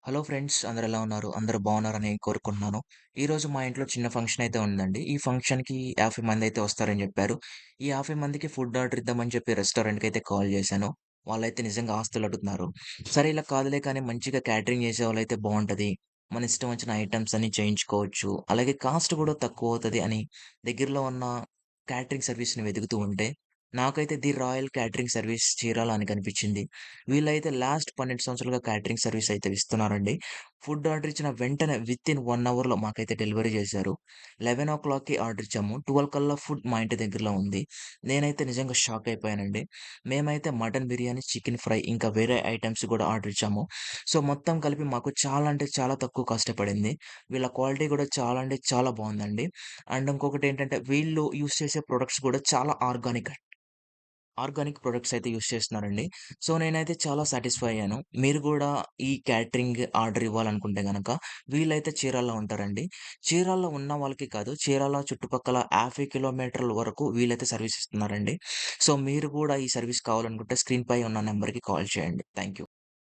Hello friends, అందరూ ఎలా ఉన్నారు? అందరూ బాగున్నారని కోరుకుంటున్నాను. ఈరోజు మా ఇంట్లో చిన్న ఫంక్షన్ అయితే ఉందండి. ఈ ఫంక్షన్‌కి 50 మందైతే వస్తారని జెప్పారు. ఈ 50 మందికి ఫుడ్ ఆర్డర్ ఇద్దామని చెప్పి రెస్టారెంట్‌కైతే కాల్ చేశాను. వాళ్ళైతే నిజంగా ఆస్తులు అడుగుతున్నారు. సరే ఇలా కాదులే కానీ మంచిగా క్యాటరింగ్ చేసేవాళ్ళైతే బావుంటది. మన ఇష్టం వచ్చిన ఐటెమ్స్ అన్నీ చేయించుకోవచ్చు. అలాగే కాస్ట్ కూడా తక్కువవుతది అని దగ్గరలో ఉన్న క్యాటరింగ్ సర్వీస్‌ని వెతుకుతూ ఉంటే, నాకైతే the royal catering service Chirala అని కనిపించింది. వీళ్ళైతే లాస్ట్ 12 సంవత్సరాలుగా క్యాటరింగ్ సర్వీస్ అయితే ఇస్తున్నారండి. ఫుడ్ ఆర్డర్ ఇచ్చిన వెంటనే వితిన్ 1 అవర్‌లో మాకైతే డెలివరీ చేశారు. 11:00కి ఆర్డర్ ఇచ్చాము. 12 కల్లా ఫుడ్ మా ఇంటి దగ్గరలో ఉంది. నేనైతే నిజంగా షాక్ అయిపోయానండి. మేమైతే మటన్ బిర్యానీ, చికెన్ ఫ్రై ఇంకా వేరే ఐటెమ్స్ కూడా ఆర్డర్ ఇచ్చాము. సో, మొత్తం కలిపి మాకు చాలా అంటే చాలా తక్కువ కాస్టే పడింది. వీళ్ళ క్వాలిటీ కూడా చాలా అంటే చాలా బావుందండి. అండ్ ఇంకొకటేంటంటే వీళ్ళు యూజ్ చేసే ప్రొడక్ట్స్ కూడా చాలా ఆర్గానిక్ ప్రొడక్ట్స్ అయితే యూజ్ చేస్తున్నారండి. సో, నేనైతే చాలా సాటిస్ఫై అయ్యాను. మీరు గూడా ఈ క్యాటరింగ్ ఆర్డర్ ఇవ్వాలనుకుంటే గనక వీళ్ళైతే చీరాల్లో ఉంటారండి. చీరాల్లో ఉన్న వాళ్ళకి కాదు, చీరాల చుట్టుపక్కల 50 కిలోమీటర్ల వరకు వీళ్ళైతే సర్వీస్ ఇస్తున్నారండి. సో, మీరు కూడా ఈ సర్వీస్ కావాలనుకుంటే స్క్రీన్ పై ఉన్న నంబర్‌కి కాల్ చేయండి. Thank you.